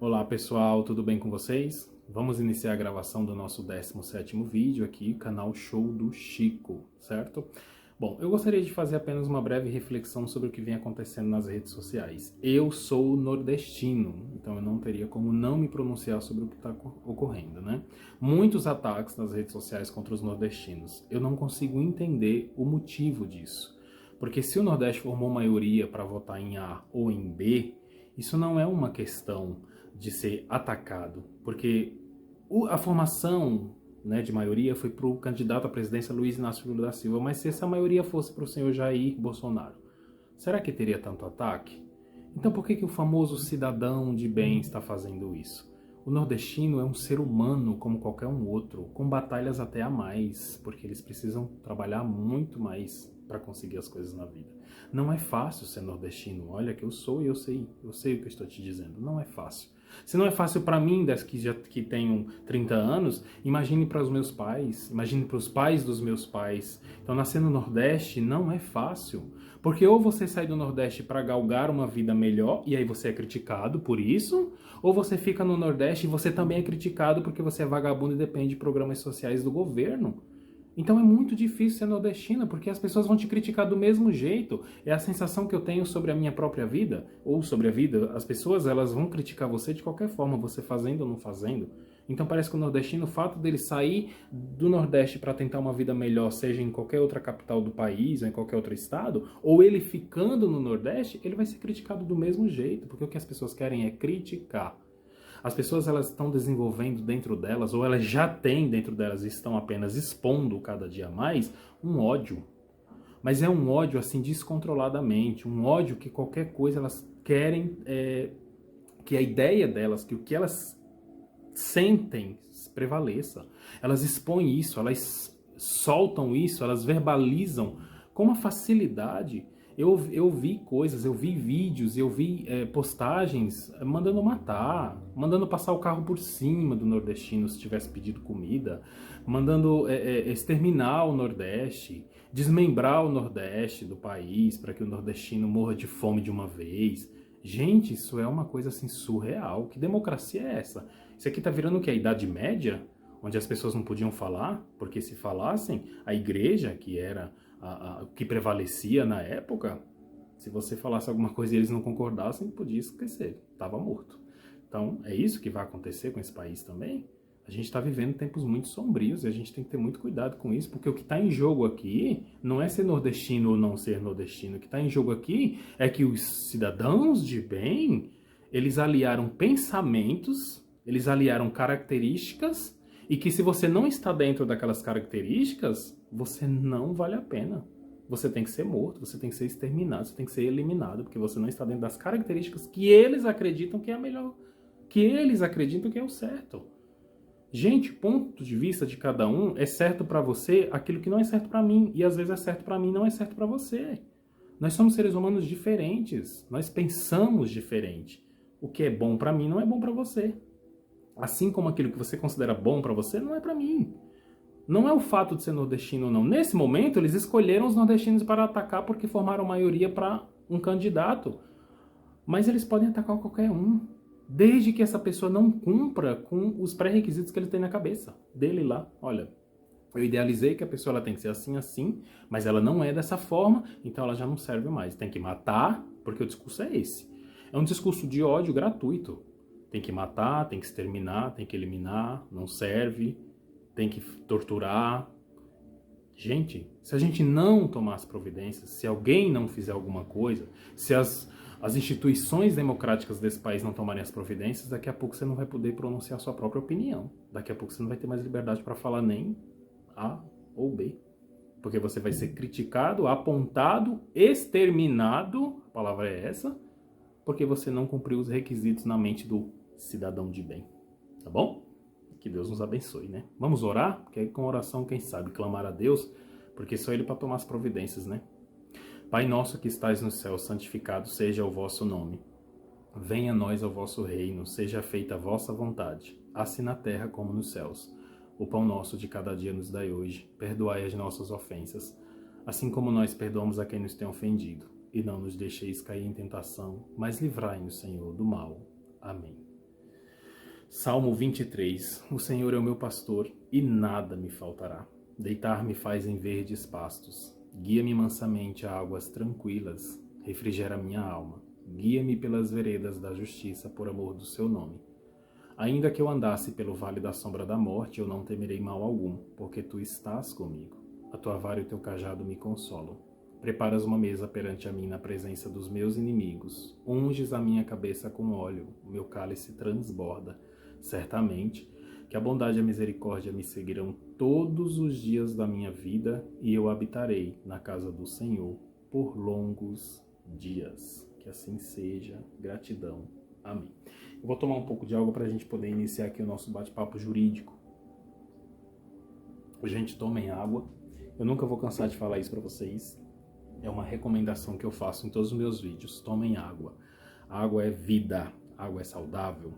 Olá pessoal, tudo bem com vocês? Vamos iniciar a gravação do nosso 17º vídeo aqui, canal Show do Chico, certo? Bom, eu gostaria de fazer apenas uma breve reflexão sobre o que vem acontecendo nas redes sociais. Eu sou nordestino, então eu não teria como não me pronunciar sobre o que está ocorrendo, né? Muitos ataques nas redes sociais contra os nordestinos. Eu não consigo entender o motivo disso. Porque se o Nordeste formou maioria para votar em A ou em B, isso não é uma questão de ser atacado, porque a formação, né, de maioria foi para o candidato à presidência Luiz Inácio Lula da Silva, mas se essa maioria fosse para o senhor Jair Bolsonaro, será que teria tanto ataque? Então por que o famoso cidadão de bem está fazendo isso? O nordestino é um ser humano como qualquer um outro, com batalhas até a mais, porque eles precisam trabalhar muito mais para conseguir as coisas na vida. Não é fácil ser nordestino, olha que eu sou e eu sei o que eu estou te dizendo, não é fácil. Se não é fácil para mim, que tenho 30 anos, imagine para os meus pais, imagine para os pais dos meus pais. Então, nascer no Nordeste não é fácil, porque ou você sai do Nordeste para galgar uma vida melhor, e aí você é criticado por isso, ou você fica no Nordeste e você também é criticado porque você é vagabundo e depende de programas sociais do governo. Então é muito difícil ser nordestina, porque as pessoas vão te criticar do mesmo jeito. É a sensação que eu tenho sobre a minha própria vida, ou sobre a vida. As pessoas, elas vão criticar você de qualquer forma, você fazendo ou não fazendo. Então parece que o nordestino, o fato dele sair do Nordeste para tentar uma vida melhor, seja em qualquer outra capital do país, ou em qualquer outro estado, ou ele ficando no Nordeste, ele vai ser criticado do mesmo jeito, porque o que as pessoas querem é criticar. As pessoas, elas estão desenvolvendo dentro delas, ou elas já têm dentro delas e estão apenas expondo cada dia mais um ódio. Mas é um ódio assim descontroladamente, um ódio que qualquer coisa elas querem, que a ideia delas, que o que elas sentem prevaleça. Elas expõem isso, elas soltam isso, elas verbalizam com uma facilidade. Eu vi coisas, eu vi vídeos, eu vi postagens mandando matar, mandando passar o carro por cima do nordestino se tivesse pedido comida, mandando exterminar o Nordeste, desmembrar o Nordeste do país para que o nordestino morra de fome de uma vez. Gente, isso é uma coisa assim surreal. Que democracia é essa? Isso aqui tá virando o quê? A Idade Média? Onde as pessoas não podiam falar? Porque se falassem, a igreja, que era o que prevalecia na época, se você falasse alguma coisa e eles não concordassem, podia esquecer, estava morto. Então, é isso que vai acontecer com esse país também? A gente está vivendo tempos muito sombrios e a gente tem que ter muito cuidado com isso, porque o que está em jogo aqui não é ser nordestino ou não ser nordestino. O que está em jogo aqui é que os cidadãos de bem, eles aliaram pensamentos, eles aliaram características, e que se você não está dentro daquelas características, você não vale a pena. Você tem que ser morto, você tem que ser exterminado, você tem que ser eliminado, porque você não está dentro das características que eles acreditam que é a melhor, que eles acreditam que é o certo. Gente, ponto de vista de cada um é certo para você aquilo que não é certo para mim, e às vezes é certo para mim, não é certo para você. Nós somos seres humanos diferentes, nós pensamos diferente. O que é bom para mim não é bom para você. Assim como aquilo que você considera bom para você não é para mim. Não é o fato de ser nordestino ou não. Nesse momento, eles escolheram os nordestinos para atacar porque formaram maioria para um candidato. Mas eles podem atacar qualquer um, desde que essa pessoa não cumpra com os pré-requisitos que ele tem na cabeça dele lá. Olha, eu idealizei que a pessoa ela tem que ser assim, assim, mas ela não é dessa forma, então ela já não serve mais. Tem que matar, porque o discurso é esse. É um discurso de ódio gratuito. Tem que matar, tem que exterminar, tem que eliminar, não serve, tem que torturar. Gente, se a gente não tomar as providências, se alguém não fizer alguma coisa, se as instituições democráticas desse país não tomarem as providências, daqui a pouco você não vai poder pronunciar a sua própria opinião. Daqui a pouco você não vai ter mais liberdade para falar nem A ou B. Porque você vai ser criticado, apontado, exterminado, a palavra é essa, porque você não cumpriu os requisitos na mente do cidadão de bem. Tá bom? Que Deus nos abençoe, né? Vamos orar? Porque com oração, quem sabe, clamar a Deus, porque só Ele para tomar as providências, né? Pai nosso que estais no céu, santificado seja o vosso nome. Venha a nós o vosso reino, seja feita a vossa vontade, assim na terra como nos céus. O pão nosso de cada dia nos dai hoje, perdoai as nossas ofensas, assim como nós perdoamos a quem nos tem ofendido. E não nos deixeis cair em tentação, mas livrai-nos, Senhor, do mal. Amém. Salmo 23. O Senhor é o meu pastor e nada me faltará. Deitar-me faz em verdes pastos. Guia-me mansamente a águas tranquilas. Refrigera minha alma. Guia-me pelas veredas da justiça por amor do seu nome. Ainda que eu andasse pelo vale da sombra da morte, eu não temerei mal algum, porque tu estás comigo. A tua vara e o teu cajado me consolam. Preparas uma mesa perante a mim na presença dos meus inimigos. Unges a minha cabeça com óleo, o meu cálice transborda. Certamente que a bondade e a misericórdia me seguirão todos os dias da minha vida e eu habitarei na casa do Senhor por longos dias. Que assim seja. Gratidão. Amém. Eu vou tomar um pouco de água para a gente poder iniciar aqui o nosso bate-papo jurídico. Gente, tomem água. Eu nunca vou cansar de falar isso para vocês. É uma recomendação que eu faço em todos os meus vídeos. Tomem água. A água é vida. A água é saudável.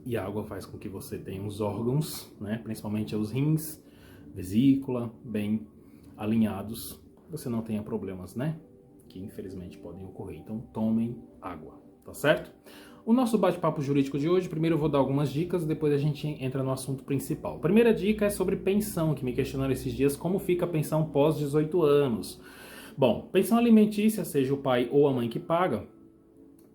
E a água faz com que você tenha os órgãos, né, principalmente os rins, vesícula, bem alinhados. Você não tenha problemas, né? Que infelizmente podem ocorrer. Então, tomem água, tá certo? O nosso bate-papo jurídico de hoje, primeiro eu vou dar algumas dicas, depois a gente entra no assunto principal. A primeira dica é sobre pensão, que me questionaram esses dias, como fica a pensão pós 18 anos. Bom, pensão alimentícia, seja o pai ou a mãe que paga,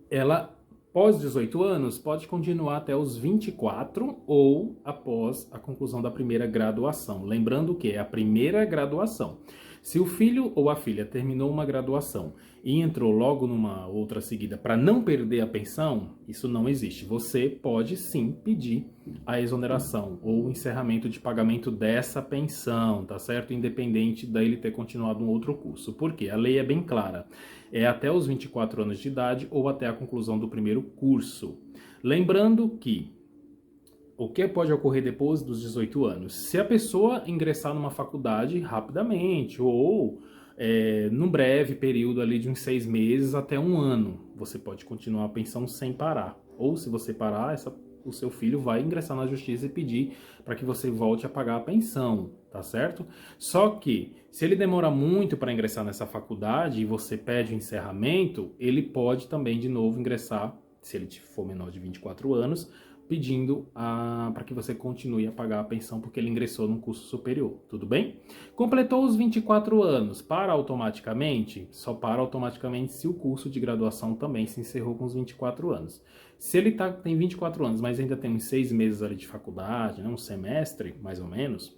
ela, pós 18 anos, pode continuar até os 24 ou após a conclusão da primeira graduação. Lembrando que é a primeira graduação. Se o filho ou a filha terminou uma graduação e entrou logo numa outra seguida para não perder a pensão, isso não existe. Você pode sim pedir a exoneração ou o encerramento de pagamento dessa pensão, tá certo? Independente dele ter continuado um outro curso. Por quê? A lei é bem clara. É até os 24 anos de idade ou até a conclusão do primeiro curso. Lembrando que o que pode ocorrer depois dos 18 anos? Se a pessoa ingressar numa faculdade rapidamente ou num breve período ali de uns 6 meses até um ano, você pode continuar a pensão sem parar. Ou se você parar, o seu filho vai ingressar na justiça e pedir para que você volte a pagar a pensão, tá certo? Só que, se ele demora muito para ingressar nessa faculdade e você pede o encerramento, ele pode também de novo ingressar, se ele for menor de 24 anos, pedindo para que você continue a pagar a pensão porque ele ingressou num curso superior, tudo bem? Completou os 24 anos, para automaticamente? Só para automaticamente se o curso de graduação também se encerrou com os 24 anos. Se ele tem 24 anos, mas ainda tem uns 6 meses ali de faculdade, né, um semestre mais ou menos,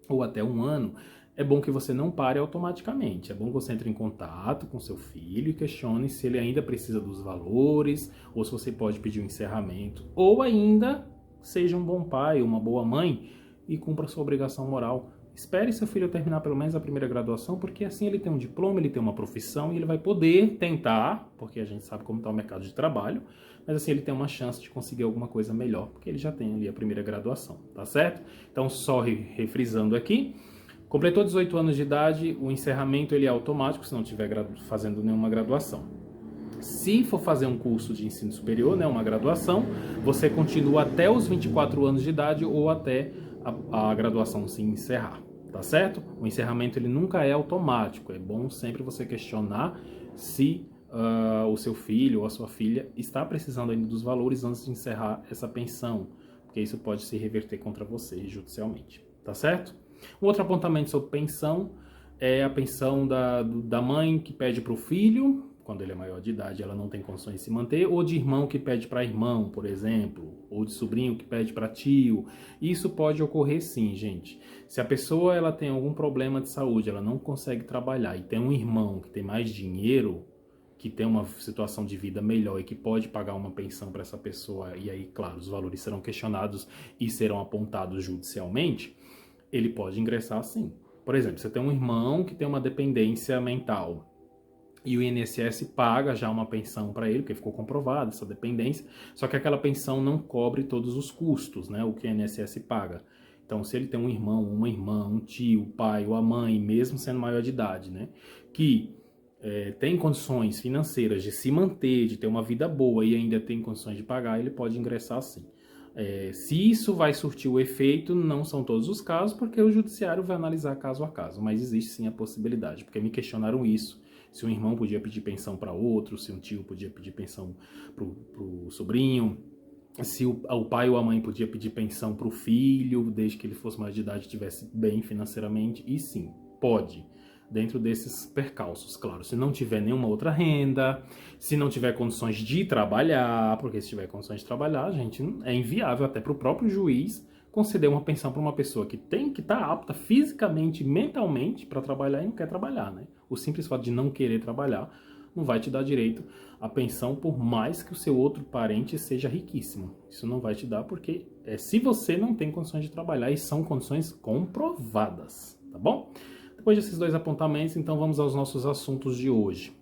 ou até um ano, é bom que você não pare automaticamente. É bom que você entre em contato com seu filho e questione se ele ainda precisa dos valores, ou se você pode pedir um encerramento. Ou ainda, seja um bom pai, uma boa mãe e cumpra sua obrigação moral. Espere seu filho terminar pelo menos a primeira graduação, porque assim ele tem um diploma, ele tem uma profissão e ele vai poder tentar, porque a gente sabe como está o mercado de trabalho, mas assim ele tem uma chance de conseguir alguma coisa melhor, porque ele já tem ali a primeira graduação, tá certo? Então, só refrisando aqui, completou 18 anos de idade, o encerramento ele é automático se não estiver fazendo nenhuma graduação. Se for fazer um curso de ensino superior, né, uma graduação, você continua até os 24 anos de idade ou até a graduação se encerrar, tá certo? O encerramento ele nunca é automático, é bom sempre você questionar se o seu filho ou a sua filha está precisando ainda dos valores antes de encerrar essa pensão, porque isso pode se reverter contra você judicialmente, tá certo? Um outro apontamento sobre pensão é a pensão da mãe que pede para o filho, quando ele é maior de idade, ela não tem condições de se manter, ou de irmão que pede para irmão, por exemplo, ou de sobrinho que pede para tio. Isso pode ocorrer sim, gente. Se a pessoa ela tem algum problema de saúde, ela não consegue trabalhar e tem um irmão que tem mais dinheiro, que tem uma situação de vida melhor e que pode pagar uma pensão para essa pessoa, e aí, claro, os valores serão questionados e serão apontados judicialmente, ele pode ingressar sim. Por exemplo, você tem um irmão que tem uma dependência mental e o INSS paga já uma pensão para ele, porque ficou comprovada essa dependência, só que aquela pensão não cobre todos os custos, né, o que o INSS paga. Então, se ele tem um irmão, uma irmã, um tio, o pai ou a mãe, mesmo sendo maior de idade, né, que tem condições financeiras de se manter, de ter uma vida boa e ainda tem condições de pagar, ele pode ingressar sim. Se isso vai surtir o efeito, não são todos os casos, porque o judiciário vai analisar caso a caso, mas existe sim a possibilidade, porque me questionaram isso, se um irmão podia pedir pensão para outro, se um tio podia pedir pensão para o sobrinho, se o pai ou a mãe podia pedir pensão para o filho, desde que ele fosse maior de idade e estivesse bem financeiramente. E sim, pode, dentro desses percalços, claro. Se não tiver nenhuma outra renda, se não tiver condições de trabalhar, porque se tiver condições de trabalhar, gente, é inviável até para o próprio juiz conceder uma pensão para uma pessoa que tem que estar apta fisicamente e mentalmente para trabalhar e não quer trabalhar, né? O simples fato de não querer trabalhar não vai te dar direito à pensão, por mais que o seu outro parente seja riquíssimo. Isso não vai te dar porque se você não tem condições de trabalhar, e são condições comprovadas, tá bom? Depois desses dois apontamentos, então vamos aos nossos assuntos de hoje.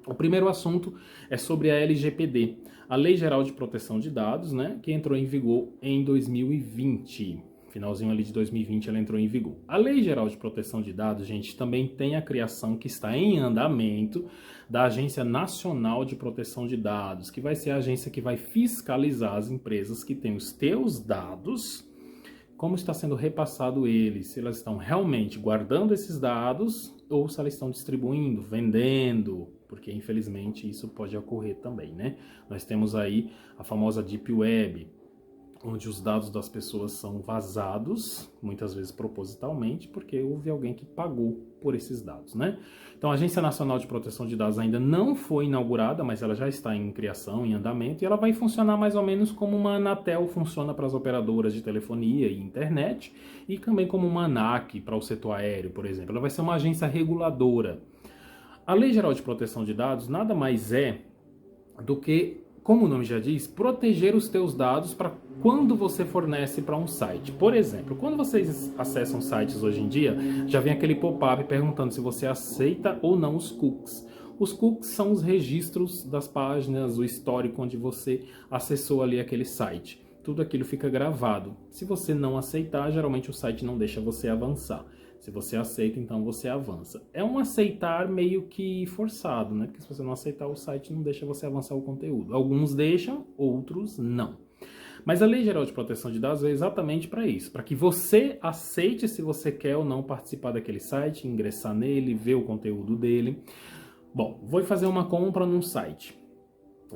O primeiro assunto é sobre a LGPD, a Lei Geral de Proteção de Dados, né, que entrou em vigor em 2020. Finalzinho ali de 2020 ela entrou em vigor. A Lei Geral de Proteção de Dados, gente, também tem a criação que está em andamento da Agência Nacional de Proteção de Dados, que vai ser a agência que vai fiscalizar as empresas que têm os teus dados, como está sendo repassado eles, se elas estão realmente guardando esses dados ou se elas estão distribuindo, vendendo, porque infelizmente isso pode ocorrer também, né? Nós temos aí a famosa Deep Web, onde os dados das pessoas são vazados, muitas vezes propositalmente, porque houve alguém que pagou por esses dados, né? Então, a Agência Nacional de Proteção de Dados ainda não foi inaugurada, mas ela já está em criação, em andamento, e ela vai funcionar mais ou menos como uma Anatel funciona para as operadoras de telefonia e internet, e também como uma ANAC para o setor aéreo, por exemplo. Ela vai ser uma agência reguladora. A Lei Geral de Proteção de Dados nada mais é do que, como o nome já diz, proteger os teus dados para quando você fornece para um site. Por exemplo, quando vocês acessam sites hoje em dia, já vem aquele pop-up perguntando se você aceita ou não os cookies. Os cookies são os registros das páginas, o histórico onde você acessou ali aquele site. Tudo aquilo fica gravado. Se você não aceitar, geralmente o site não deixa você avançar. Se você aceita, então você avança. É um aceitar meio que forçado, né? Porque se você não aceitar, o site não deixa você avançar o conteúdo. Alguns deixam, outros não. Mas a Lei Geral de Proteção de Dados é exatamente para isso, para que você aceite se você quer ou não participar daquele site, ingressar nele, ver o conteúdo dele. Bom, vou fazer uma compra num site.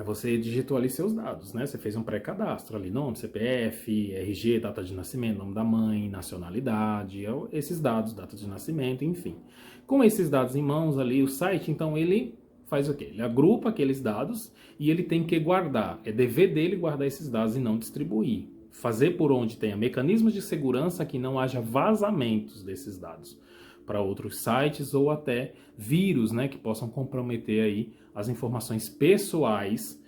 Você digitou ali seus dados, né? Você fez um pré-cadastro ali, nome, CPF, RG, data de nascimento, nome da mãe, nacionalidade, esses dados, data de nascimento, enfim. Com esses dados em mãos ali, o site, então ele faz o quê? Ele agrupa aqueles dados e ele tem que guardar. É dever dele guardar esses dados e não distribuir. Fazer por onde tenha mecanismos de segurança que não haja vazamentos desses dados para outros sites ou até vírus, né, que possam comprometer aí as informações pessoais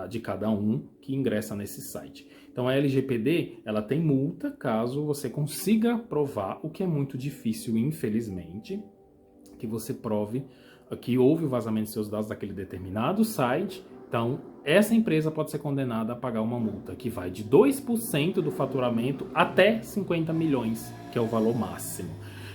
de cada um que ingressa nesse site. Então a LGPD, ela tem multa caso você consiga provar, o que é muito difícil, infelizmente, que você prove que houve o vazamento de seus dados daquele determinado site. Então, essa empresa pode ser condenada a pagar uma multa que vai de 2% do faturamento até 50 milhões, que é o valor máximo.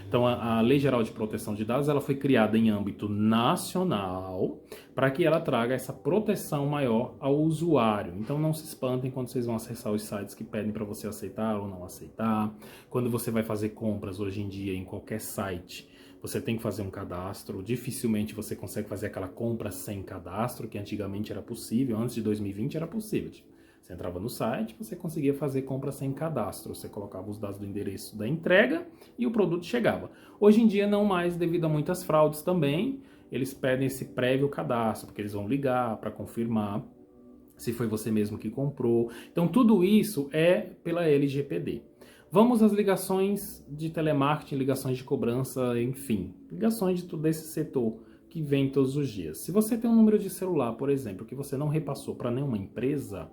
Então, a Lei Geral de Proteção de Dados ela foi criada em âmbito nacional para que ela traga essa proteção maior ao usuário. Então, não se espantem quando vocês vão acessar os sites que pedem para você aceitar ou não aceitar. Quando você vai fazer compras hoje em dia em qualquer site, você tem que fazer um cadastro. Dificilmente você consegue fazer aquela compra sem cadastro, que antigamente era possível. Antes de 2020 era possível. Você entrava no site, você conseguia fazer compra sem cadastro. Você colocava os dados do endereço da entrega e o produto chegava. Hoje em dia não mais, devido a muitas fraudes também. Eles pedem esse prévio cadastro, porque eles vão ligar para confirmar se foi você mesmo que comprou. Então tudo isso é pela LGPD. Vamos às ligações de telemarketing, ligações de cobrança, enfim. Ligações de todo esse setor que vem todos os dias. Se você tem um número de celular, por exemplo, que você não repassou para nenhuma empresa,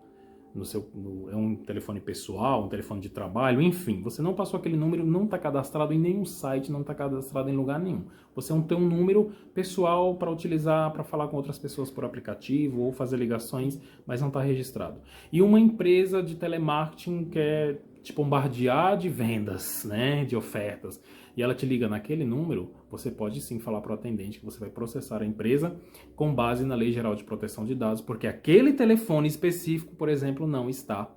é um telefone pessoal, um telefone de trabalho, enfim, você não passou aquele número, não está cadastrado em nenhum site, não está cadastrado em lugar nenhum. Você não tem um número pessoal para utilizar, para falar com outras pessoas por aplicativo ou fazer ligações, mas não está registrado. E uma empresa de telemarketing quer te bombardear de vendas, né, de ofertas, e ela te liga naquele número, você pode sim falar para o atendente que você vai processar a empresa com base na Lei Geral de Proteção de Dados, porque aquele telefone específico, por exemplo, não está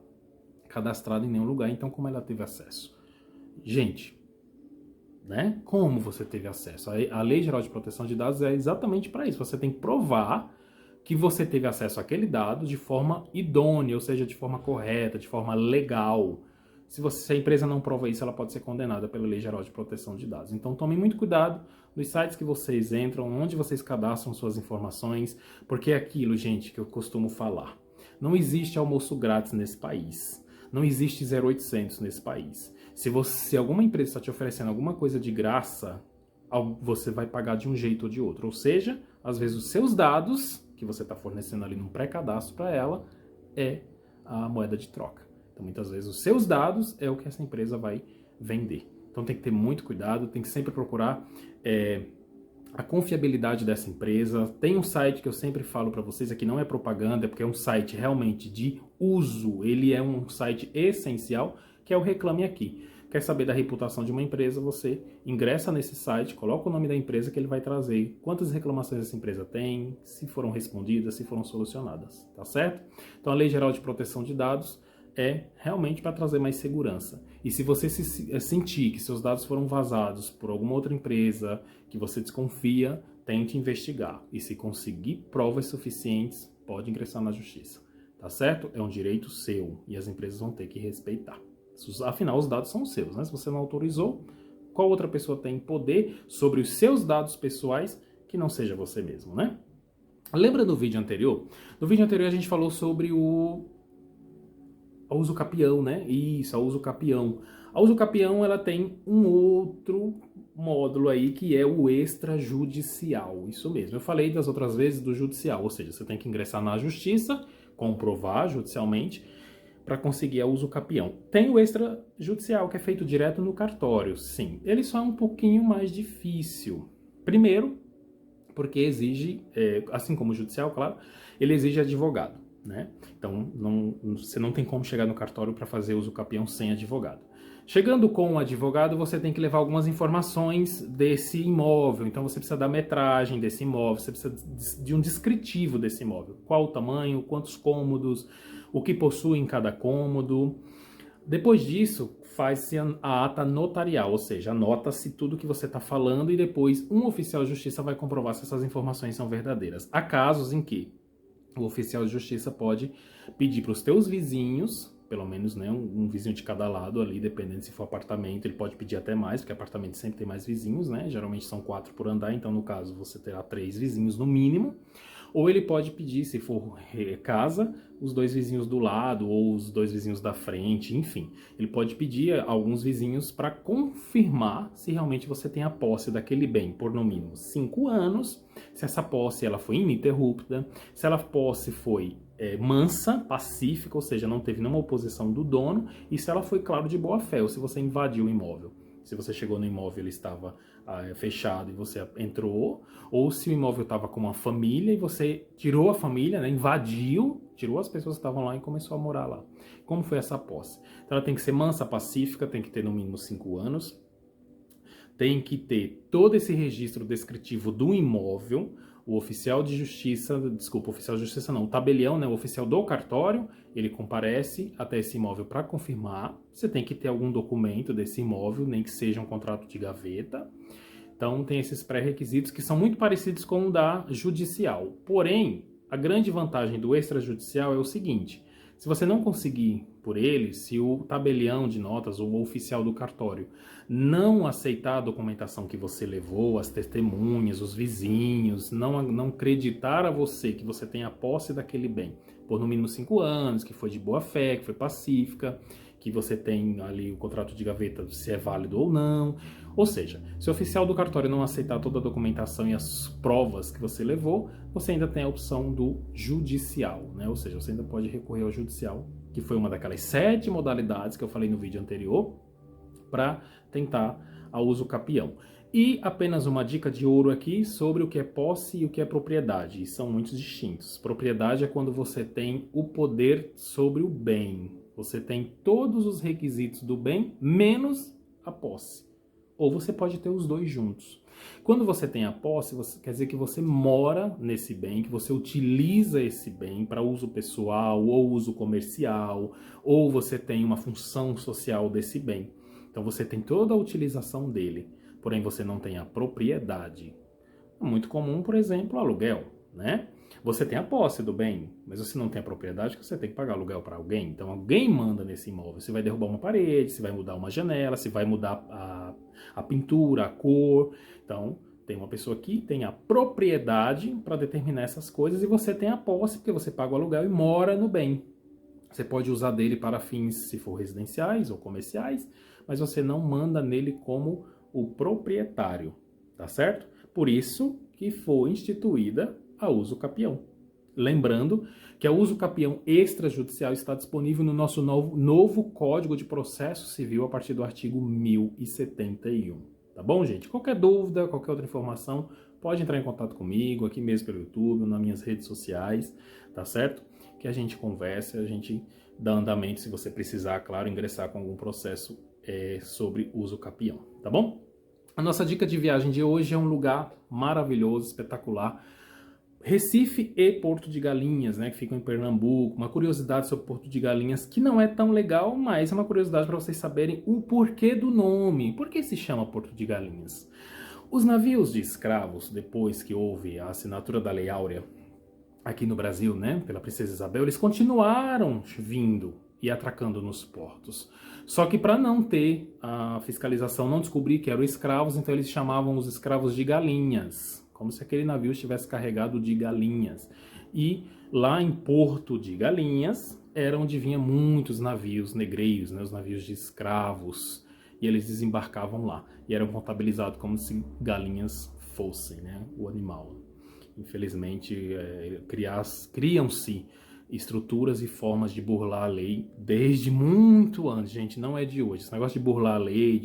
cadastrado em nenhum lugar, então como ela teve acesso? Gente, né? Como você teve acesso? A Lei Geral de Proteção de Dados é exatamente para isso, você tem que provar que você teve acesso àquele dado de forma idônea, ou seja, de forma correta, de forma legal. Se a empresa não prova isso, ela pode ser condenada pela Lei Geral de Proteção de Dados. Então tomem muito cuidado nos sites que vocês entram, onde vocês cadastram suas informações, porque é aquilo, gente, que eu costumo falar. Não existe almoço grátis nesse país. Não existe 0800 nesse país. Se alguma empresa está te oferecendo alguma coisa de graça, você vai pagar de um jeito ou de outro. Ou seja, às vezes os seus dados, que você está fornecendo ali num pré-cadastro para ela, é a moeda de troca. Então, muitas vezes, os seus dados é o que essa empresa vai vender. Então, tem que ter muito cuidado, tem que sempre procurar a confiabilidade dessa empresa. Tem um site que eu sempre falo para vocês, aqui não é propaganda, porque é um site realmente de uso, ele é um site essencial, que é o Reclame Aqui. Quer saber da reputação de uma empresa, você ingressa nesse site, coloca o nome da empresa que ele vai trazer quantas reclamações essa empresa tem, se foram respondidas, se foram solucionadas, tá certo? Então, a Lei Geral de Proteção de Dados é realmente para trazer mais segurança. E se você sentir que seus dados foram vazados por alguma outra empresa que você desconfia, tente investigar. E se conseguir provas suficientes, pode ingressar na justiça. Tá certo? É um direito seu e as empresas vão ter que respeitar. Afinal, os dados são seus, né? Se você não autorizou, qual outra pessoa tem poder sobre os seus dados pessoais que não seja você mesmo, né? Lembra do vídeo anterior? No vídeo anterior a gente falou sobre o uso capião, né? Isso, a uso capião. A uso capião, ela tem um outro módulo aí, que é o extrajudicial. Isso mesmo. Eu falei das outras vezes do judicial, ou seja, você tem que ingressar na justiça, comprovar judicialmente, para conseguir a uso capião. Tem o extrajudicial, que é feito direto no cartório, sim. Ele só é um pouquinho mais difícil. Primeiro, porque exige, assim como o judicial, claro, ele exige advogado, né? Então, você não tem como chegar no cartório para fazer uso capião sem advogado. Chegando com o advogado, você tem que levar algumas informações desse imóvel. Então, você precisa da metragem desse imóvel, você precisa de um descritivo desse imóvel. Qual o tamanho, quantos cômodos, o que possui em cada cômodo. Depois disso, faz-se a ata notarial, ou seja, anota-se tudo que você está falando e depois um oficial de justiça vai comprovar se essas informações são verdadeiras. Há casos em que o oficial de justiça pode pedir para os teus vizinhos, pelo menos, né, um vizinho de cada lado ali, dependendo se for apartamento, ele pode pedir até mais, porque apartamento sempre tem mais vizinhos, né? Geralmente são 4 por andar, então no caso você terá 3 vizinhos no mínimo. Ou ele pode pedir, se for casa, os 2 vizinhos do lado ou os 2 vizinhos da frente, enfim. Ele pode pedir a alguns vizinhos para confirmar se realmente você tem a posse daquele bem por no mínimo 5 anos, se essa posse ela foi ininterrupta, se a posse foi mansa, pacífica, ou seja, não teve nenhuma oposição do dono, e se ela foi, claro, de boa fé, ou se você invadiu o imóvel. Se você chegou no imóvel, ele estava fechado e você entrou, ou se o imóvel estava com uma família e você tirou a família, né, invadiu, tirou as pessoas que estavam lá e começou a morar lá. Como foi essa posse? Então ela tem que ser mansa, pacífica, tem que ter no mínimo 5 anos, tem que ter todo esse registro descritivo do imóvel. O oficial de justiça, desculpa, o oficial de justiça não, o tabelião, né, o oficial do cartório, ele comparece até esse imóvel para confirmar. Você tem que ter algum documento desse imóvel, nem que seja um contrato de gaveta. Então tem esses pré-requisitos que são muito parecidos com o da judicial. Porém, a grande vantagem do extrajudicial é o seguinte: se você não conseguir por ele, se o tabelião de notas ou o oficial do cartório não aceitar a documentação que você levou, as testemunhas, os vizinhos, não acreditar a você que você tem a posse daquele bem por no mínimo 5 anos, que foi de boa fé, que foi pacífica, que você tem ali o contrato de gaveta, se é válido ou não. Ou seja, se o oficial do cartório não aceitar toda a documentação e as provas que você levou, você ainda tem a opção do judicial, né? Ou seja, você ainda pode recorrer ao judicial, que foi uma daquelas 7 modalidades que eu falei no vídeo anterior, para tentar a uso capião. E apenas uma dica de ouro aqui sobre o que é posse e o que é propriedade. E são muito distintos. Propriedade é quando você tem o poder sobre o bem. Você tem todos os requisitos do bem, menos a posse. Ou você pode ter os dois juntos. Quando você tem a posse, quer dizer que você mora nesse bem, que você utiliza esse bem para uso pessoal ou uso comercial, ou você tem uma função social desse bem. Então você tem toda a utilização dele, porém você não tem a propriedade. É muito comum, por exemplo, o aluguel, né? Você tem a posse do bem, mas você não tem a propriedade, que você tem que pagar aluguel para alguém. Então alguém manda nesse imóvel. Você vai derrubar uma parede, você vai mudar uma janela, você vai mudar a pintura, a cor. Então tem uma pessoa que tem a propriedade para determinar essas coisas e você tem a posse, porque você paga o aluguel e mora no bem. Você pode usar dele para fins, se for residenciais ou comerciais, mas você não manda nele como o proprietário, tá certo? Por isso que foi instituída a uso capião. Lembrando que a uso capião extrajudicial está disponível no nosso novo Código de Processo Civil a partir do artigo 1071. Tá bom, gente? Qualquer dúvida, qualquer outra informação, pode entrar em contato comigo, aqui mesmo pelo YouTube, nas minhas redes sociais, tá certo? Que a gente conversa, a gente dá andamento, se você precisar, claro, ingressar com algum processo sobre uso capião, tá bom? A nossa dica de viagem de hoje é um lugar maravilhoso, espetacular. Recife e Porto de Galinhas, né, que ficam em Pernambuco. Uma curiosidade sobre Porto de Galinhas, que não é tão legal, mas é uma curiosidade para vocês saberem o porquê do nome. Por que se chama Porto de Galinhas? Os navios de escravos, depois que houve a assinatura da Lei Áurea, aqui no Brasil, né, pela Princesa Isabel, eles continuaram vindo e atracando nos portos. Só que para não ter a fiscalização, não descobrir que eram escravos, então eles chamavam os escravos de galinhas, como se aquele navio estivesse carregado de galinhas. E lá em Porto de Galinhas era onde vinham muitos navios negreiros, né, os navios de escravos, e eles desembarcavam lá e eram contabilizados como se galinhas fossem, né, o animal. Infelizmente, criam-se estruturas e formas de burlar a lei desde muito antes, gente, não é de hoje. Esse negócio de burlar a lei,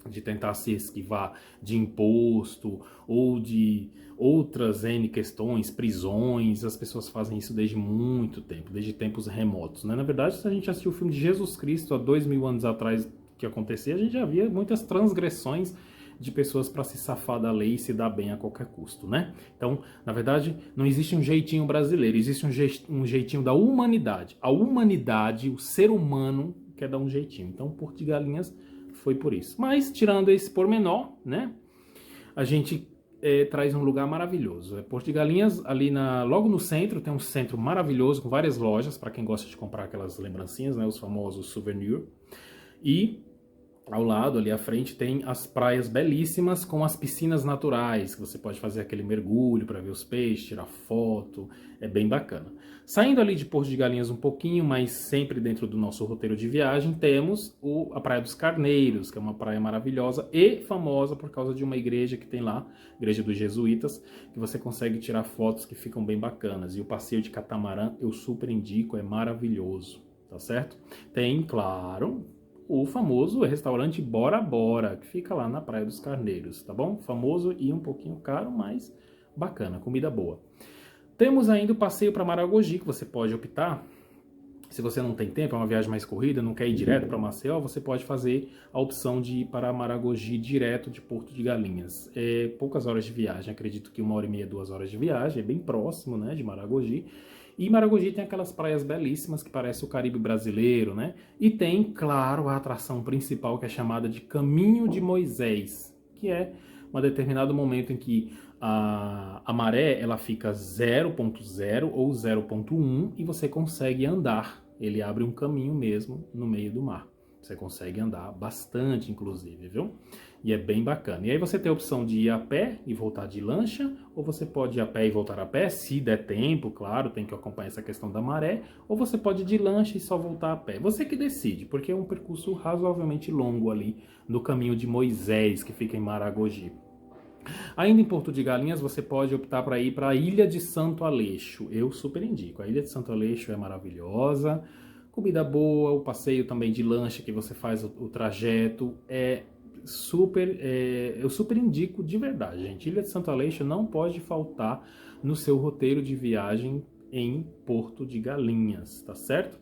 de tentar se esquivar de imposto ou de outras N questões, prisões, as pessoas fazem isso desde muito tempo, desde tempos remotos, né? Na verdade, se a gente assistiu o filme de Jesus Cristo há 2000 anos atrás que acontecia, a gente já via muitas transgressões de pessoas para se safar da lei e se dar bem a qualquer custo, né? Então, na verdade, não existe um jeitinho brasileiro, existe um jeitinho da humanidade. A humanidade, o ser humano, quer dar um jeitinho. Então, Porto de Galinhas foi por isso. Mas, tirando esse pormenor, né? A gente traz um lugar maravilhoso. Porto de Galinhas, ali logo no centro, tem um centro maravilhoso com várias lojas, para quem gosta de comprar aquelas lembrancinhas, né? Os famosos souvenirs. E ao lado, ali à frente, tem as praias belíssimas com as piscinas naturais, que você pode fazer aquele mergulho para ver os peixes, tirar foto, é bem bacana. Saindo ali de Porto de Galinhas um pouquinho, mas sempre dentro do nosso roteiro de viagem, temos a Praia dos Carneiros, que é uma praia maravilhosa e famosa por causa de uma igreja que tem lá, Igreja dos Jesuítas, que você consegue tirar fotos que ficam bem bacanas. E o passeio de catamarã eu super indico, é maravilhoso, tá certo? Tem, claro, o famoso restaurante Bora Bora, que fica lá na Praia dos Carneiros, tá bom? Famoso e um pouquinho caro, mas bacana, comida boa. Temos ainda o passeio para Maragogi, que você pode optar. Se você não tem tempo, é uma viagem mais corrida, não quer ir direto para Maceió, você pode fazer a opção de ir para Maragogi direto de Porto de Galinhas. É poucas horas de viagem, acredito que 1h30, 2 horas de viagem, é bem próximo, né, de Maragogi. E Maragogi tem aquelas praias belíssimas que parece o Caribe brasileiro, né? E tem, claro, a atração principal que é chamada de Caminho de Moisés, que é um determinado momento em que a maré ela fica 0,0 ou 0,1 e você consegue andar. Ele abre um caminho mesmo no meio do mar. Você consegue andar bastante, inclusive, viu? E é bem bacana. E aí você tem a opção de ir a pé e voltar de lancha, ou você pode ir a pé e voltar a pé, se der tempo, claro, tem que acompanhar essa questão da maré, ou você pode ir de lancha e só voltar a pé. Você que decide, porque é um percurso razoavelmente longo ali no Caminho de Moisés, que fica em Maragogi. Ainda em Porto de Galinhas, você pode optar para ir para a Ilha de Santo Aleixo. Eu super indico. A Ilha de Santo Aleixo é maravilhosa, comida boa, o passeio também de lancha que você faz o trajeto é super, eu super indico de verdade, gente. Ilha de Santo Aleixo não pode faltar no seu roteiro de viagem em Porto de Galinhas, tá certo?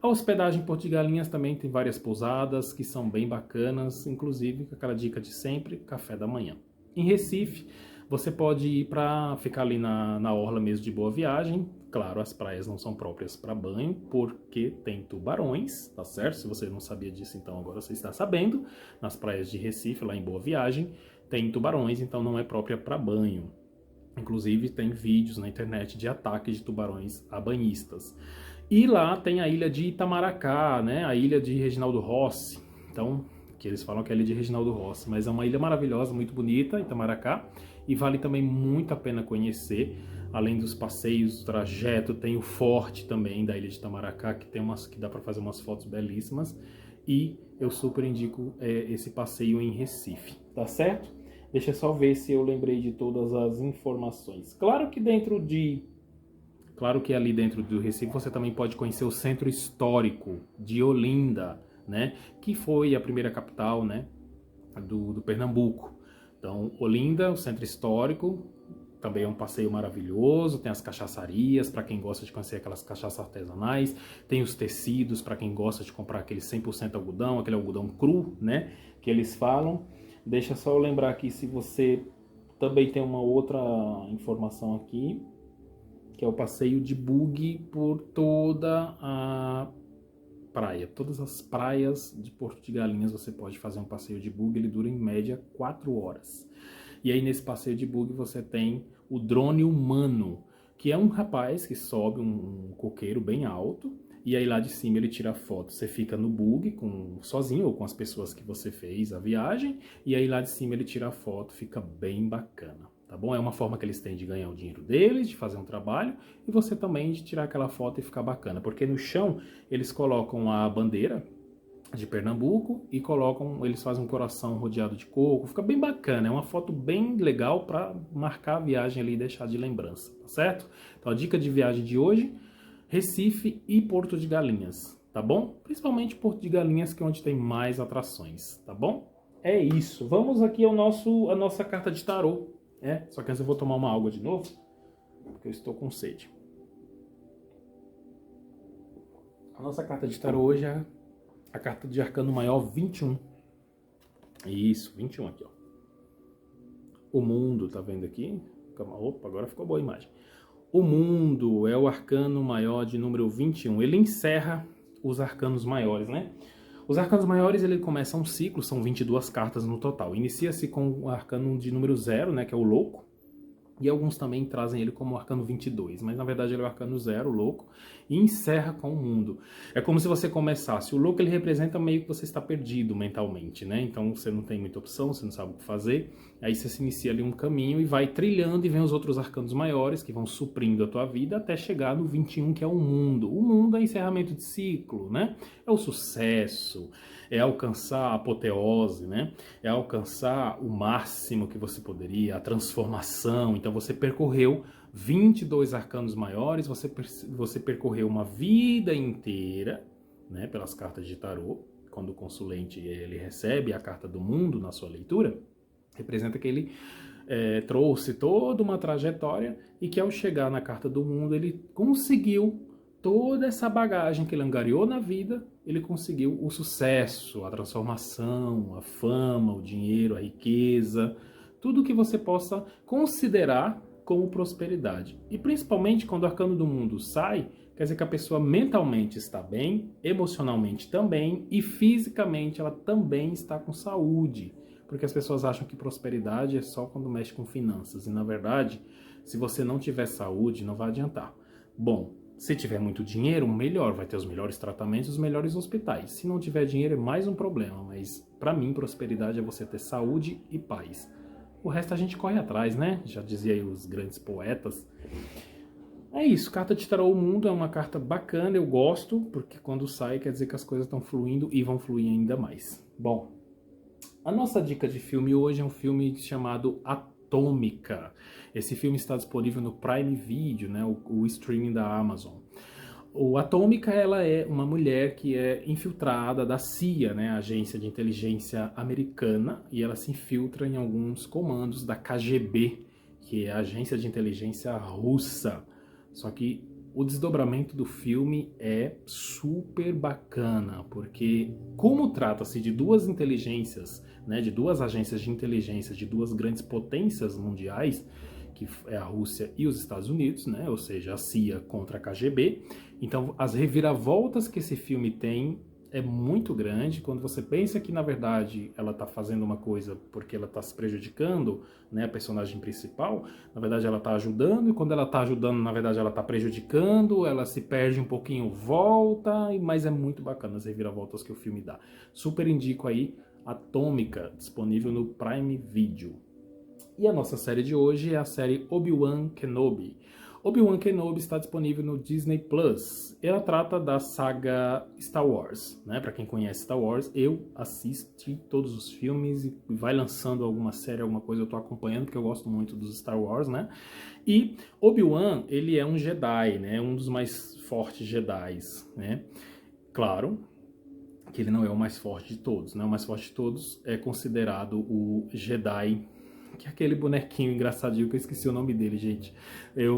A hospedagem em Porto de Galinhas também tem várias pousadas que são bem bacanas, inclusive com aquela dica de sempre, café da manhã. Em Recife, você pode ir para ficar ali na orla mesmo de Boa Viagem. Claro, as praias não são próprias para banho, porque tem tubarões, tá certo? Se você não sabia disso, então agora você está sabendo. Nas praias de Recife, lá em Boa Viagem, tem tubarões, então não é própria para banho. Inclusive tem vídeos na internet de ataque de tubarões a banhistas. E lá tem a ilha de Itamaracá, né? A ilha de Reginaldo Rossi. Então, que eles falam que é a ilha de Reginaldo Rossi, mas é uma ilha maravilhosa, muito bonita, Itamaracá, e vale também muito a pena conhecer. Além dos passeios, do trajeto, tem o forte também da ilha de Itamaracá, que dá para fazer umas fotos belíssimas. E eu super indico esse passeio em Recife, tá certo? Deixa eu só ver se eu lembrei de todas as informações. Claro que ali dentro do Recife você também pode conhecer o Centro Histórico de Olinda, né? Que foi a primeira capital, né? Do Pernambuco. Então, Olinda, o Centro Histórico, também é um passeio maravilhoso. Tem as cachaçarias, para quem gosta de conhecer aquelas cachaças artesanais. Tem os tecidos, para quem gosta de comprar aquele 100% algodão, aquele algodão cru, né? Que eles falam. Deixa só eu lembrar aqui se você também tem uma outra informação aqui, que é o passeio de buggy por toda a praia. Todas as praias de Porto de Galinhas você pode fazer um passeio de buggy, ele dura em média 4 horas. E aí nesse passeio de buggy você tem o drone humano, que é um rapaz que sobe um coqueiro bem alto, e aí lá de cima ele tira foto. Você fica no buggy sozinho ou com as pessoas que você fez a viagem, e aí lá de cima ele tira a foto, fica bem bacana. Tá bom? É uma forma que eles têm de ganhar o dinheiro deles, de fazer um trabalho, e você também de tirar aquela foto e ficar bacana. Porque no chão eles colocam a bandeira de Pernambuco e eles fazem um coração rodeado de coco, fica bem bacana, é uma foto bem legal para marcar a viagem ali e deixar de lembrança, tá certo? Então a dica de viagem de hoje, Recife e Porto de Galinhas, tá bom? Principalmente Porto de Galinhas, que é onde tem mais atrações, tá bom? É isso, vamos aqui a nossa carta de tarô, só que antes eu vou tomar uma água de novo, porque eu estou com sede. A nossa carta de tarô hoje é a carta de arcano maior 21. Isso, 21 aqui, ó. O mundo, tá vendo aqui? Opa, agora ficou boa a imagem. O mundo é o arcano maior de número 21. Ele encerra os arcanos maiores, né? Os arcanos maiores, ele começa um ciclo, são 22 cartas no total. Inicia-se com o arcano de número 0, né, que é o louco. E alguns também trazem ele como o arcano 22, mas na verdade ele é o arcano 0, o louco, e encerra com o mundo. É como se você começasse. O louco ele representa meio que você está perdido mentalmente, né? Então você não tem muita opção, você não sabe o que fazer. Aí você se inicia ali um caminho e vai trilhando e vem os outros arcanos maiores que vão suprindo a tua vida até chegar no 21, que é o mundo. O mundo é encerramento de ciclo, né? É o sucesso, é alcançar a apoteose, né? É alcançar o máximo que você poderia, a transformação. Então você percorreu 22 arcanos maiores, você percorreu uma vida inteira, né, pelas cartas de tarô. Quando o consulente ele recebe a carta do mundo na sua leitura, representa que ele trouxe toda uma trajetória e que ao chegar na carta do mundo ele conseguiu toda essa bagagem que ele angariou na vida, ele conseguiu o sucesso, a transformação, a fama, o dinheiro, a riqueza, tudo que você possa considerar como prosperidade. E principalmente quando o arcano do mundo sai, quer dizer que a pessoa mentalmente está bem, emocionalmente também e fisicamente ela também está com saúde. Porque as pessoas acham que prosperidade é só quando mexe com finanças. E na verdade, se você não tiver saúde, não vai adiantar. Bom, se tiver muito dinheiro, melhor, vai ter os melhores tratamentos, os melhores hospitais. Se não tiver dinheiro, é mais um problema, mas para mim, prosperidade é você ter saúde e paz. O resto a gente corre atrás, né? Já dizia aí os grandes poetas. É isso, carta de tarô, o mundo é uma carta bacana, eu gosto, porque quando sai quer dizer que as coisas estão fluindo e vão fluir ainda mais. Bom, a nossa dica de filme hoje é um filme chamado Atômica. Esse filme está disponível no Prime Video, né, o streaming da Amazon. O Atômica, ela é uma mulher que é infiltrada da CIA, né, a agência de inteligência americana, e ela se infiltra em alguns comandos da KGB, que é a agência de inteligência russa. Só que o desdobramento do filme é super bacana, porque como trata-se de duas inteligências, né, de duas agências de inteligência de duas grandes potências mundiais, que é a Rússia e os Estados Unidos, né, ou seja, a CIA contra a KGB, então as reviravoltas que esse filme tem é muito grande. Quando você pensa que, na verdade, ela está fazendo uma coisa porque ela está se prejudicando, né, a personagem principal, na verdade ela está ajudando, e quando ela está ajudando, na verdade ela está prejudicando, ela se perde um pouquinho, volta, mas é muito bacana as reviravoltas que o filme dá. Super indico aí Atômica, disponível no Prime Video. E a nossa série de hoje é a série Obi-Wan Kenobi. Obi-Wan Kenobi está disponível no Disney Plus. Ela trata da saga Star Wars, né? Para quem conhece Star Wars, eu assisti todos os filmes e vai lançando alguma série, alguma coisa eu tô acompanhando, porque eu gosto muito dos Star Wars, né? E Obi-Wan, ele é um Jedi, né? Um dos mais fortes Jedis, né? Claro que ele não é o mais forte de todos, né? O mais forte de todos é considerado o Jedi, que é aquele bonequinho engraçadinho que eu esqueci o nome dele, gente.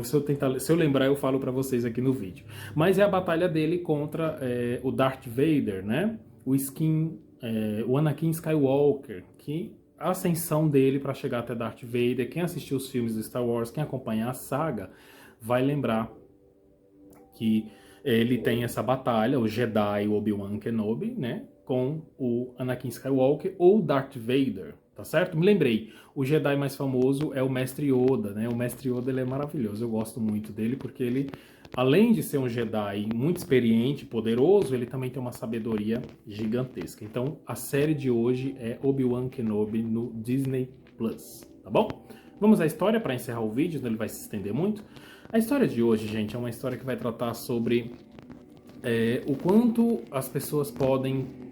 Se eu lembrar, eu falo pra vocês aqui no vídeo. Mas é a batalha dele contra o Darth Vader, né? O Anakin Skywalker, que a ascensão dele para chegar até Darth Vader, quem assistiu os filmes do Star Wars, quem acompanha a saga, vai lembrar que ele tem essa batalha, o Jedi Obi-Wan Kenobi, né? Com o Anakin Skywalker ou Darth Vader. Tá certo? Me lembrei, o Jedi mais famoso é o Mestre Yoda, né? O Mestre Yoda, ele é maravilhoso, eu gosto muito dele porque ele, além de ser um Jedi muito experiente, poderoso, ele também tem uma sabedoria gigantesca. Então, a série de hoje é Obi-Wan Kenobi no Disney Plus, tá bom? Vamos à história para encerrar o vídeo, senão ele vai se estender muito. A história de hoje, gente, é uma história que vai tratar sobre o quanto as pessoas podem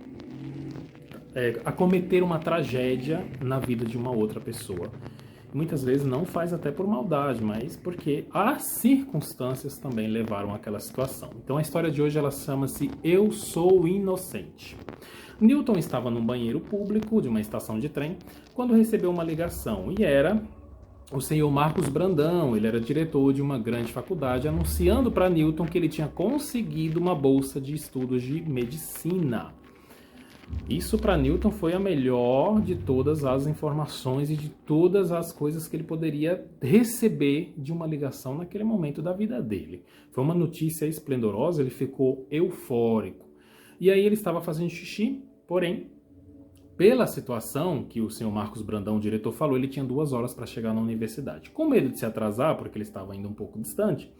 acometer uma tragédia na vida de uma outra pessoa. Muitas vezes não faz até por maldade, mas porque as circunstâncias também levaram àquela situação. Então a história de hoje ela chama-se Eu Sou Inocente. Newton estava num banheiro público de uma estação de trem quando recebeu uma ligação e era o senhor Marcos Brandão, ele era diretor de uma grande faculdade, anunciando para Newton que ele tinha conseguido uma bolsa de estudos de medicina. Isso para Newton foi a melhor de todas as informações e de todas as coisas que ele poderia receber de uma ligação naquele momento da vida dele. Foi uma notícia esplendorosa, ele ficou eufórico. E aí ele estava fazendo xixi, porém, pela situação que o senhor Marcos Brandão, o diretor, falou, ele tinha 2 horas para chegar na universidade. Com medo de se atrasar, porque ele estava ainda um pouco distante,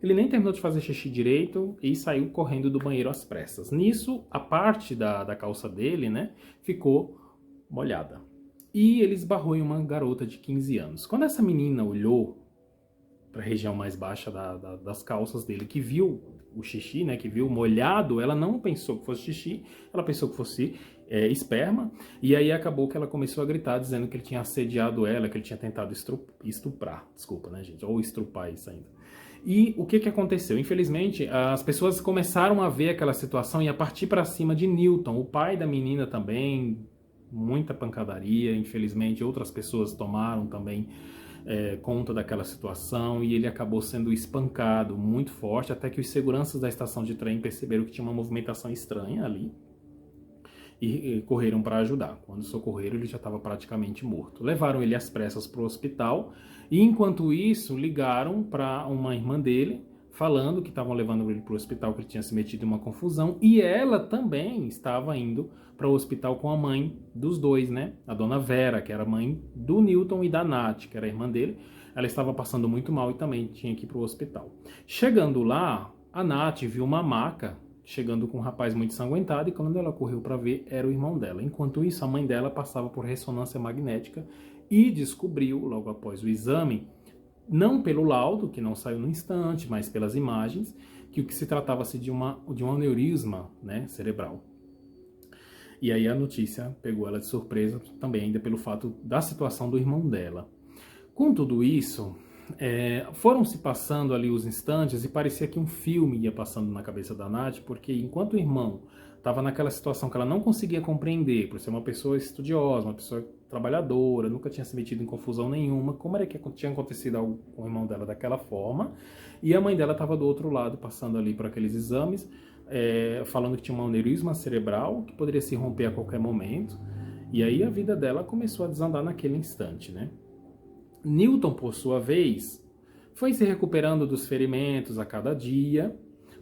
ele nem terminou de fazer xixi direito e saiu correndo do banheiro às pressas. Nisso, a parte da calça dele, né, ficou molhada. E ele esbarrou em uma garota de 15 anos. Quando essa menina olhou para a região mais baixa das calças dele, que viu o xixi, né, que viu molhado, ela não pensou que fosse xixi, ela pensou que fosse esperma, e aí acabou que ela começou a gritar, dizendo que ele tinha assediado ela, que ele tinha tentado estuprar. Desculpa, né, gente? Ou estrupar isso ainda. E o que aconteceu? Infelizmente, as pessoas começaram a ver aquela situação e a partir para cima de Newton. O pai da menina também, muita pancadaria, infelizmente. Outras pessoas tomaram também conta daquela situação e ele acabou sendo espancado muito forte, até que os seguranças da estação de trem perceberam que tinha uma movimentação estranha ali e correram para ajudar. Quando socorreram, ele já estava praticamente morto. Levaram ele às pressas para o hospital e, enquanto isso, ligaram para uma irmã dele, falando que estavam levando ele para o hospital, que ele tinha se metido em uma confusão, e ela também estava indo para o hospital com a mãe dos dois, né? A dona Vera, que era mãe do Newton, e da Nath, que era a irmã dele. Ela estava passando muito mal e também tinha que ir para o hospital. Chegando lá, a Nath viu uma maca chegando com um rapaz muito ensanguentado, e quando ela correu para ver, era o irmão dela. Enquanto isso, a mãe dela passava por ressonância magnética e descobriu, logo após o exame, não pelo laudo, que não saiu no instante, mas pelas imagens, que o que se tratava-se de um aneurisma, né, cerebral. E aí a notícia pegou ela de surpresa, também ainda pelo fato da situação do irmão dela. Com tudo isso, foram se passando ali os instantes e parecia que um filme ia passando na cabeça da Nath, porque enquanto o irmão estava naquela situação que ela não conseguia compreender, por ser uma pessoa estudiosa, uma pessoa trabalhadora, nunca tinha se metido em confusão nenhuma, como era que tinha acontecido algo com o irmão dela daquela forma, e a mãe dela estava do outro lado, passando ali por aqueles exames, falando que tinha um aneurisma cerebral, que poderia se romper a qualquer momento, e aí a vida dela começou a desandar naquele instante, né? Newton, por sua vez, foi se recuperando dos ferimentos a cada dia,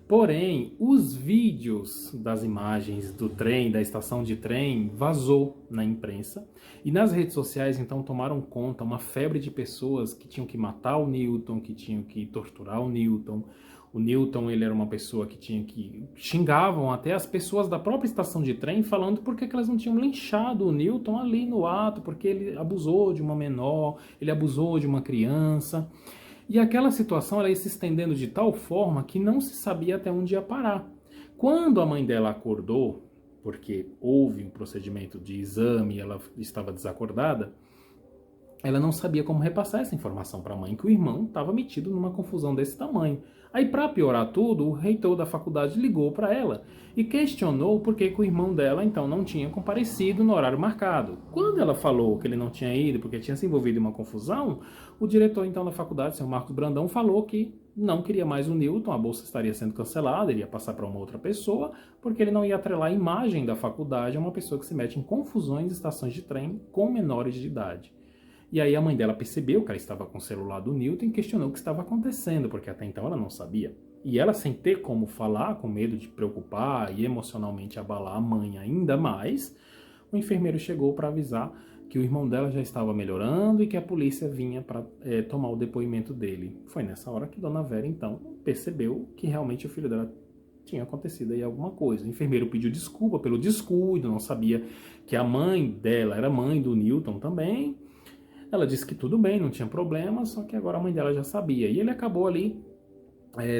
Porém, os vídeos das imagens do trem, da estação de trem, vazou na imprensa e nas redes sociais então tomaram conta uma febre de pessoas que tinham que matar o Newton, que tinham que torturar o Newton. O Newton, ele era uma pessoa que tinha que... xingavam até as pessoas da própria estação de trem falando por que elas não tinham linchado o Newton ali no ato, porque ele abusou de uma menor, ele abusou de uma criança. E aquela situação ela ia se estendendo de tal forma que não se sabia até onde ia parar. Quando a mãe dela acordou, porque houve um procedimento de exame e ela estava desacordada, ela não sabia como repassar essa informação para a mãe, que o irmão estava metido numa confusão desse tamanho. Aí, para piorar tudo, o reitor da faculdade ligou para ela e questionou por que o irmão dela, então, não tinha comparecido no horário marcado. Quando ela falou que ele não tinha ido porque tinha se envolvido em uma confusão, o diretor, então, da faculdade, o senhor Marcos Brandão, falou que não queria mais o Newton, a bolsa estaria sendo cancelada, ele ia passar para uma outra pessoa, porque ele não ia atrelar a imagem da faculdade a uma pessoa que se mete em confusões de estações de trem com menores de idade. E aí a mãe dela percebeu que ela estava com o celular do Newton e questionou o que estava acontecendo, porque até então ela não sabia. E ela, sem ter como falar, com medo de preocupar e emocionalmente abalar a mãe ainda mais, o enfermeiro chegou para avisar que o irmão dela já estava melhorando e que a polícia vinha para tomar o depoimento dele. Foi nessa hora que Dona Vera, então, percebeu que realmente o filho dela tinha acontecido aí alguma coisa. O enfermeiro pediu desculpa pelo descuido, não sabia que a mãe dela era mãe do Newton também. Ela disse que tudo bem, não tinha problema, só que agora a mãe dela já sabia. E ele acabou ali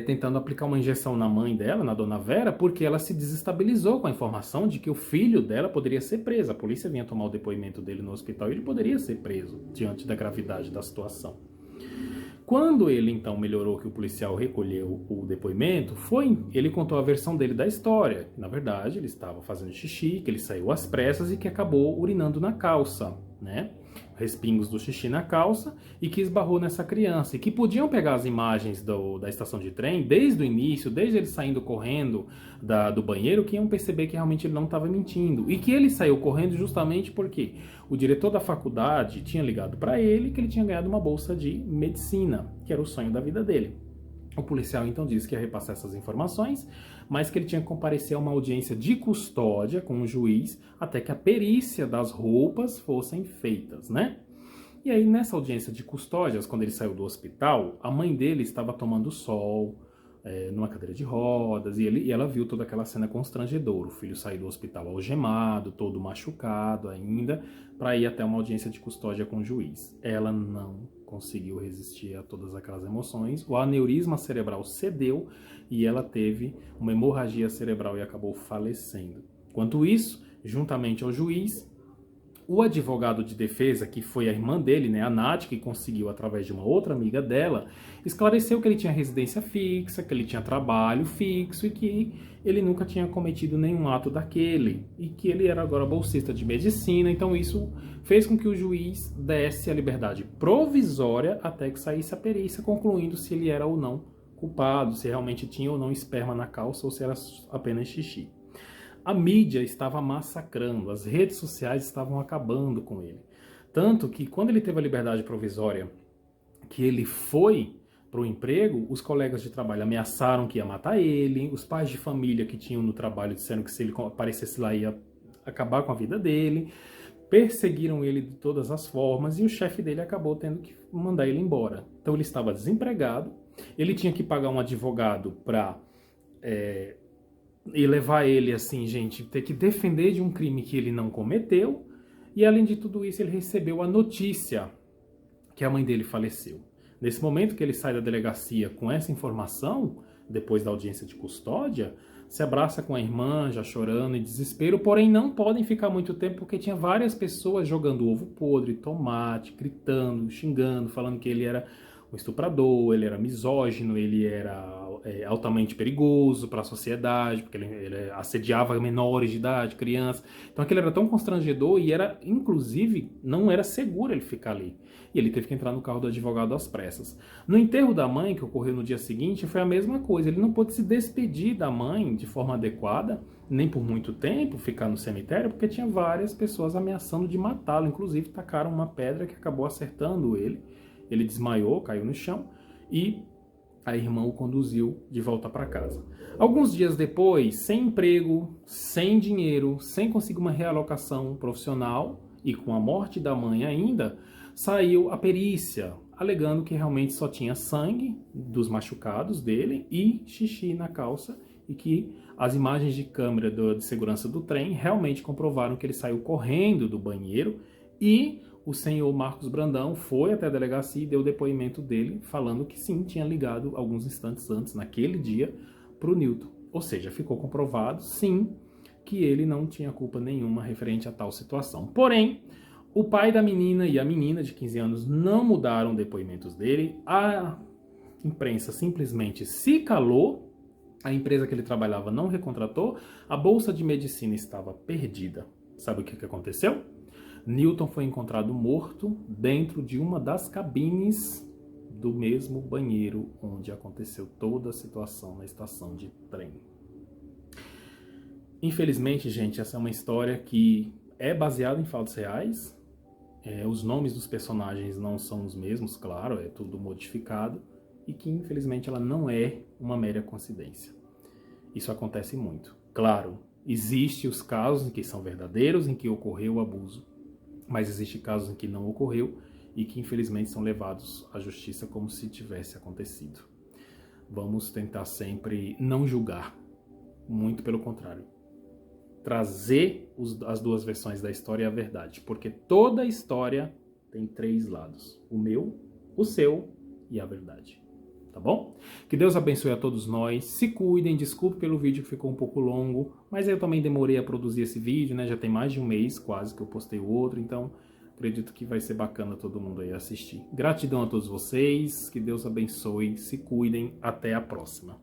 tentando aplicar uma injeção na mãe dela, na Dona Vera, porque ela se desestabilizou com a informação de que o filho dela poderia ser preso. A polícia vinha tomar o depoimento dele no hospital e ele poderia ser preso diante da gravidade da situação. Quando ele então melhorou, que o policial recolheu o depoimento, ele contou a versão dele da história. Na verdade, ele estava fazendo xixi, que ele saiu às pressas e que acabou urinando na calça, né? Respingos do xixi na calça e que esbarrou nessa criança. E que podiam pegar as imagens da estação de trem desde o início, desde ele saindo correndo do banheiro, que iam perceber que realmente ele não estava mentindo. E que ele saiu correndo justamente porque o diretor da faculdade tinha ligado para ele que ele tinha ganhado uma bolsa de medicina, que era o sonho da vida dele. O policial então disse que ia repassar essas informações, mas que ele tinha que comparecer a uma audiência de custódia com o juiz até que a perícia das roupas fossem feitas, né? E aí, nessa audiência de custódias, quando ele saiu do hospital, a mãe dele estava tomando sol, numa cadeira de rodas, e ela viu toda aquela cena constrangedora. O filho saiu do hospital algemado, todo machucado ainda, para ir até uma audiência de custódia com o juiz. Ela não conseguiu resistir a todas aquelas emoções, o aneurisma cerebral cedeu e ela teve uma hemorragia cerebral e acabou falecendo. Enquanto isso, juntamente ao juiz, o advogado de defesa, que foi a irmã dele, né, a Nath, que conseguiu através de uma outra amiga dela, esclareceu que ele tinha residência fixa, que ele tinha trabalho fixo e que ele nunca tinha cometido nenhum ato daquele e que ele era agora bolsista de medicina. Então isso fez com que o juiz desse a liberdade provisória até que saísse a perícia, concluindo se ele era ou não culpado, se realmente tinha ou não esperma na calça ou se era apenas xixi. A mídia estava massacrando, as redes sociais estavam acabando com ele. Tanto que quando ele teve a liberdade provisória, que ele foi para o emprego, os colegas de trabalho ameaçaram que ia matar ele, os pais de família que tinham no trabalho disseram que se ele aparecesse lá ia acabar com a vida dele, perseguiram ele de todas as formas e o chefe dele acabou tendo que mandar ele embora. Então ele estava desempregado, ele tinha que pagar um advogado para... e levar ele, assim, gente, ter que defender de um crime que ele não cometeu. E, além de tudo isso, ele recebeu a notícia que a mãe dele faleceu. Nesse momento que ele sai da delegacia com essa informação, depois da audiência de custódia, se abraça com a irmã, já chorando em desespero, porém não podem ficar muito tempo porque tinha várias pessoas jogando ovo podre, tomate, gritando, xingando, falando que ele era um estuprador, ele era misógino, ele era altamente perigoso para a sociedade, porque ele assediava menores de idade, crianças. Então aquilo era tão constrangedor e era, inclusive, não era seguro ele ficar ali. E ele teve que entrar no carro do advogado às pressas. No enterro da mãe, que ocorreu no dia seguinte, foi a mesma coisa. Ele não pôde se despedir da mãe de forma adequada, nem por muito tempo, ficar no cemitério, porque tinha várias pessoas ameaçando de matá-lo. Inclusive, tacaram uma pedra que acabou acertando ele. Ele desmaiou, caiu no chão e a irmã o conduziu de volta para casa. Alguns dias depois, sem emprego, sem dinheiro, sem conseguir uma realocação profissional e com a morte da mãe ainda, saiu a perícia, alegando que realmente só tinha sangue dos machucados dele e xixi na calça e que as imagens de câmera de segurança do trem realmente comprovaram que ele saiu correndo do banheiro e o senhor Marcos Brandão foi até a delegacia e deu o depoimento dele, falando que sim, tinha ligado alguns instantes antes, naquele dia, para o Newton. Ou seja, ficou comprovado, sim, que ele não tinha culpa nenhuma referente a tal situação. Porém, o pai da menina e a menina de 15 anos não mudaram depoimentos dele, a imprensa simplesmente se calou, a empresa que ele trabalhava não recontratou, a bolsa de medicina estava perdida. Sabe o que aconteceu? Newton foi encontrado morto dentro de uma das cabines do mesmo banheiro onde aconteceu toda a situação na estação de trem. Infelizmente, gente, essa é uma história que é baseada em fatos reais. Os nomes dos personagens não são os mesmos, claro, é tudo modificado. E que, infelizmente, ela não é uma mera coincidência. Isso acontece muito. Claro, existem os casos em que são verdadeiros, em que ocorreu o abuso. Mas existem casos em que não ocorreu e que infelizmente são levados à justiça como se tivesse acontecido. Vamos tentar sempre não julgar, muito pelo contrário. Trazer as duas versões da história e a verdade, porque toda história tem 3 lados: o meu, o seu e a verdade. Tá bom? Que Deus abençoe a todos nós, se cuidem, desculpe pelo vídeo que ficou um pouco longo, mas eu também demorei a produzir esse vídeo, né? Já tem mais de um mês quase que eu postei o outro, então acredito que vai ser bacana todo mundo aí assistir. Gratidão a todos vocês, que Deus abençoe, se cuidem, até a próxima.